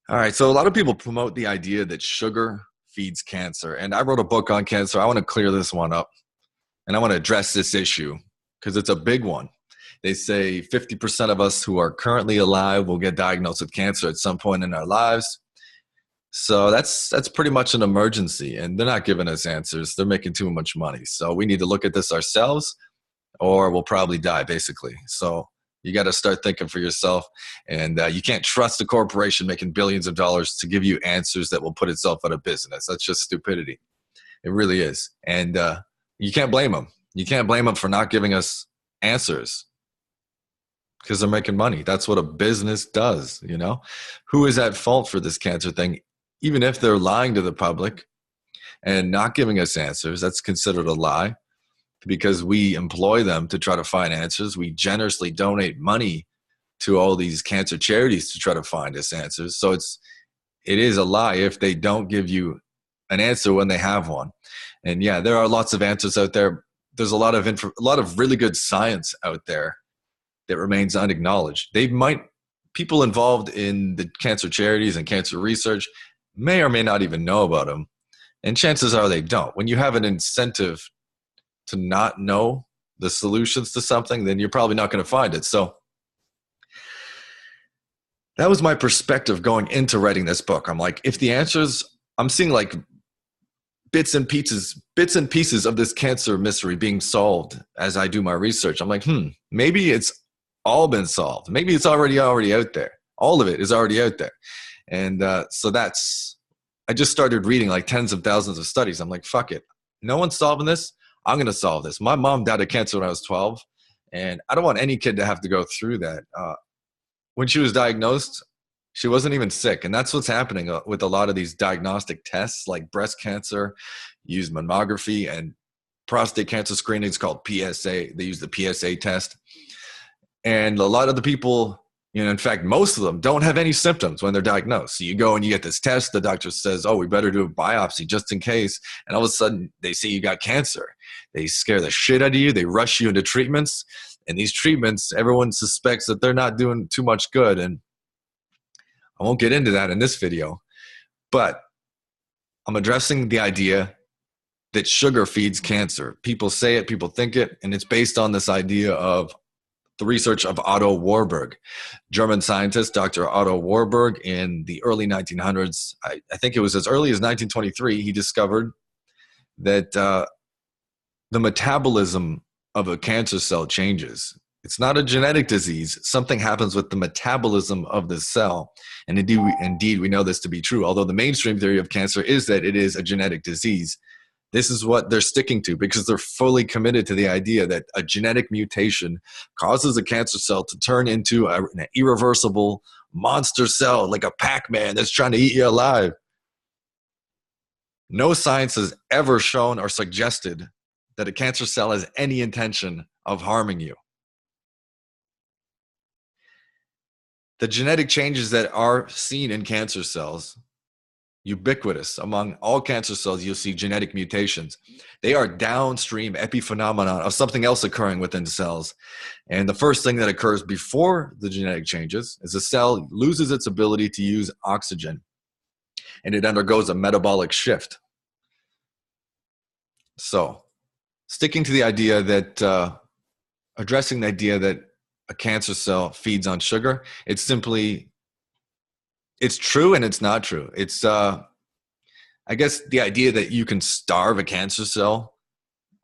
All right. So a lot of people promote the idea that sugar feeds cancer. And I wrote a book on cancer. I want to clear this one up and I want to address this issue because it's a big one. They say 50% of us who are currently alive will get diagnosed with cancer at some point in our lives. So that's pretty much an emergency, and they're not giving us answers. They're making too much money. So we need to look at this ourselves or we'll probably die, basically. So you got to start thinking for yourself, and you can't trust a corporation making billions of dollars to give you answers that will put itself out of business. That's just stupidity. It really is. And you can't blame them. You can't blame them for not giving us answers because they're making money. That's what a business does, you know? Who is at fault for this cancer thing? Even if they're lying to the public and not giving us answers, that's considered a lie because we employ them to try to find answers. We generously donate money to all these cancer charities to try to find us answers. So it is a lie if they don't give you an answer when they have one. And yeah, there are lots of answers out there. There's a lot of really good science out there that remains unacknowledged. People involved in the cancer charities and cancer research may or may not even know about them. And chances are they don't. When you have an incentive to not know the solutions to something, then you're probably not going to find it. So that was my perspective going into writing this book. I'm like, if the answers, I'm seeing like bits and pieces of this cancer mystery being solved as I do my research. I'm like, maybe it's all been solved. Maybe it's already out there. All of it is already out there. And so I just started reading like tens of thousands of studies. I'm like, fuck it. No one's solving this. I'm going to solve this. My mom died of cancer when I was 12, and I don't want any kid to have to go through that. When she was diagnosed, she wasn't even sick. And that's what's happening with a lot of these diagnostic tests like breast cancer, use mammography, and prostate cancer screening is called PSA. They use the PSA test. And a lot of the people, in fact, most of them don't have any symptoms when they're diagnosed. So you go and you get this test. The doctor says, oh, we better do a biopsy just in case. And all of a sudden they see you got cancer. They scare the shit out of you. They rush you into treatments. And these treatments, everyone suspects that they're not doing too much good. And I won't get into that in this video. But I'm addressing the idea that sugar feeds cancer. People say it, people think it, and it's based on this idea of the research of Otto Warburg, German scientist, Dr. Otto Warburg, in the early 1900s. I think it was as early as 1923, he discovered that the metabolism of a cancer cell changes. It's not a genetic disease. Something happens with the metabolism of the cell. And indeed, we know this to be true, although the mainstream theory of cancer is that it is a genetic disease. This is what they're sticking to because they're fully committed to the idea that a genetic mutation causes a cancer cell to turn into an irreversible monster cell, like a Pac-Man that's trying to eat you alive. No science has ever shown or suggested that a cancer cell has any intention of harming you. The genetic changes that are seen in cancer cells, ubiquitous among all cancer cells, you'll see genetic mutations. They are downstream epiphenomenon of something else occurring within cells. And the first thing that occurs before the genetic changes is the cell loses its ability to use oxygen, and it undergoes a metabolic shift. So, sticking to the idea that, addressing the idea that a cancer cell feeds on sugar, it's true and it's not true. It's, I guess, the idea that you can starve a cancer cell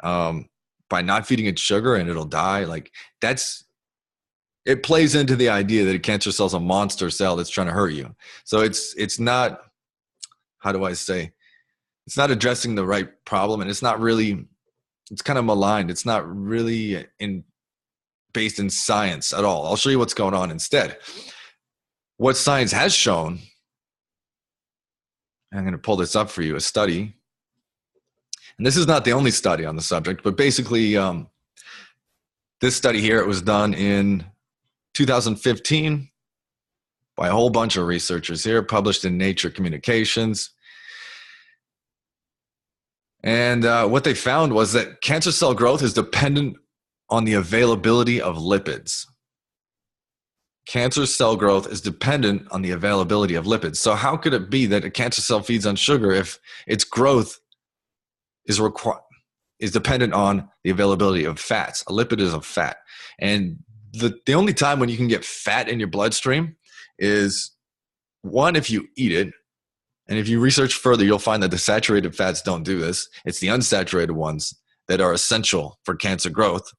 by not feeding it sugar and it'll die, it plays into the idea that a cancer cell is a monster cell that's trying to hurt you. So it's not, how do I say, it's not addressing the right problem, and it's kind of maligned. It's not really based in science at all. I'll show you what's going on instead. What science has shown, I'm going to pull this up for you, a study, and this is not the only study on the subject, but basically this study here, it was done in 2015 by a whole bunch of researchers here, published in Nature Communications. And what they found was that cancer cell growth is dependent on the availability of lipids. cancer cell growth is dependent on the availability of lipids. So how could it be that a cancer cell feeds on sugar if its growth is dependent on the availability of fats? A lipid is a fat. And the only time when you can get fat in your bloodstream is, one, if you eat it. And if you research further, you'll find that the saturated fats don't do this. It's the unsaturated ones that are essential for cancer growth.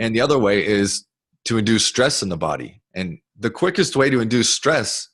And the other way is to induce stress in the body. And the quickest way to induce stress,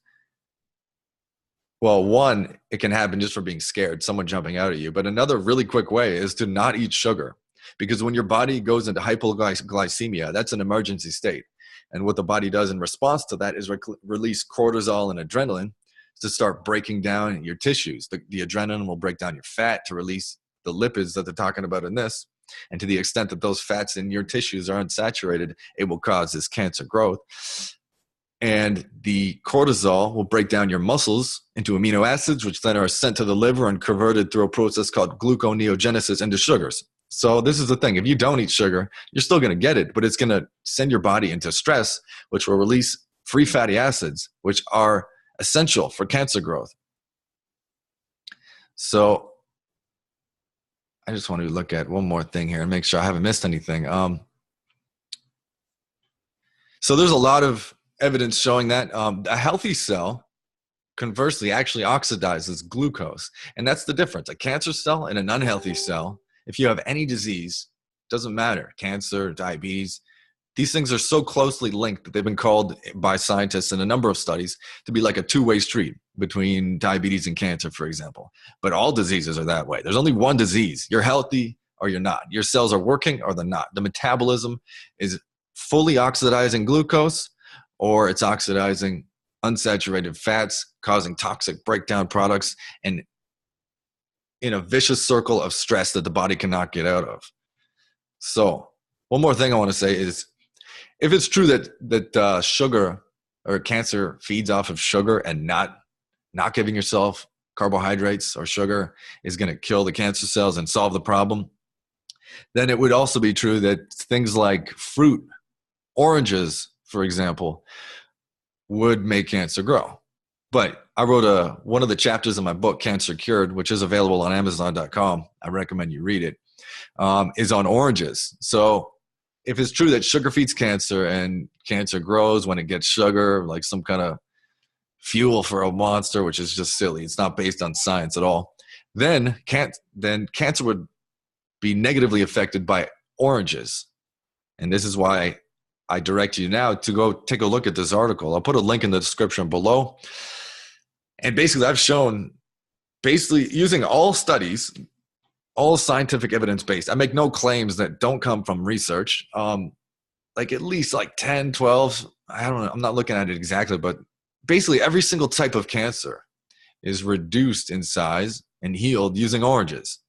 well, one, it can happen just from being scared, someone jumping out at you. But another really quick way is to not eat sugar. Because when your body goes into hypoglycemia, that's an emergency state. And what the body does in response to that is release cortisol and adrenaline to start breaking down your tissues. The adrenaline will break down your fat to release the lipids that they're talking about in this. And to the extent that those fats in your tissues are unsaturated, it will cause this cancer growth. And the cortisol will break down your muscles into amino acids, which then are sent to the liver and converted through a process called gluconeogenesis into sugars. So this is the thing. If you don't eat sugar, you're still going to get it, but it's going to send your body into stress, which will release free fatty acids, which are essential for cancer growth. So I just want to look at one more thing here and make sure I haven't missed anything. So there's a lot of evidence showing that a healthy cell, conversely, actually oxidizes glucose. And that's the difference. A cancer cell and an unhealthy cell, if you have any disease, doesn't matter, cancer, diabetes, these things are so closely linked that they've been called by scientists in a number of studies to be like a two-way street between diabetes and cancer, for example. But all diseases are that way. There's only one disease. You're healthy or you're not. Your cells are working or they're not. The metabolism is fully oxidizing glucose, or it's oxidizing unsaturated fats, causing toxic breakdown products, and in a vicious circle of stress that the body cannot get out of. So one more thing I want to say is, if it's true that sugar or cancer feeds off of sugar and not giving yourself carbohydrates or sugar is going to kill the cancer cells and solve the problem, then it would also be true that things like fruit, oranges, for example, would make cancer grow. But I wrote one of the chapters in my book, Cancer Cured, which is available on EndAllDisease.com. I recommend you read it, is on oranges. So if it's true that sugar feeds cancer and cancer grows when it gets sugar, like some kind of fuel for a monster, which is just silly, it's not based on science at all, then cancer would be negatively affected by oranges. And this is why I direct you now to go take a look at this article. I'll put a link in the description below. And basically, I've shown, using all studies, all scientific evidence-based. I make no claims that don't come from research. Like at least like 10, 12, I don't know, I'm not looking at it exactly, but basically every single type of cancer is reduced in size and healed using oranges.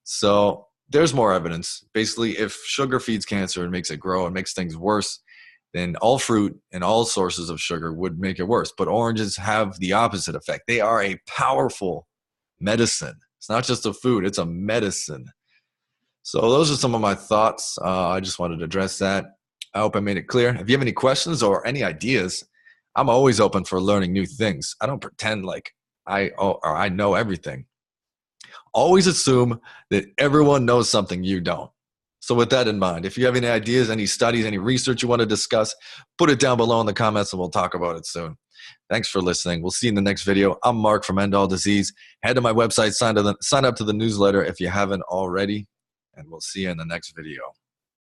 So there's more evidence. Basically, if sugar feeds cancer and makes it grow and makes things worse, then all fruit and all sources of sugar would make it worse. But oranges have the opposite effect. They are a powerful medicine. It's not just a food, it's a medicine. So those are some of my thoughts. I just wanted to address that. I hope I made it clear. If you have any questions or any ideas, I'm always open for learning new things. I don't pretend like I know everything. Always assume that everyone knows something you don't. So with that in mind, if you have any ideas, any studies, any research you want to discuss, put it down below in the comments and we'll talk about it soon. Thanks for listening. We'll see you in the next video. I'm Mark from End All Disease. Head to my website, sign up to the newsletter if you haven't already, and we'll see you in the next video.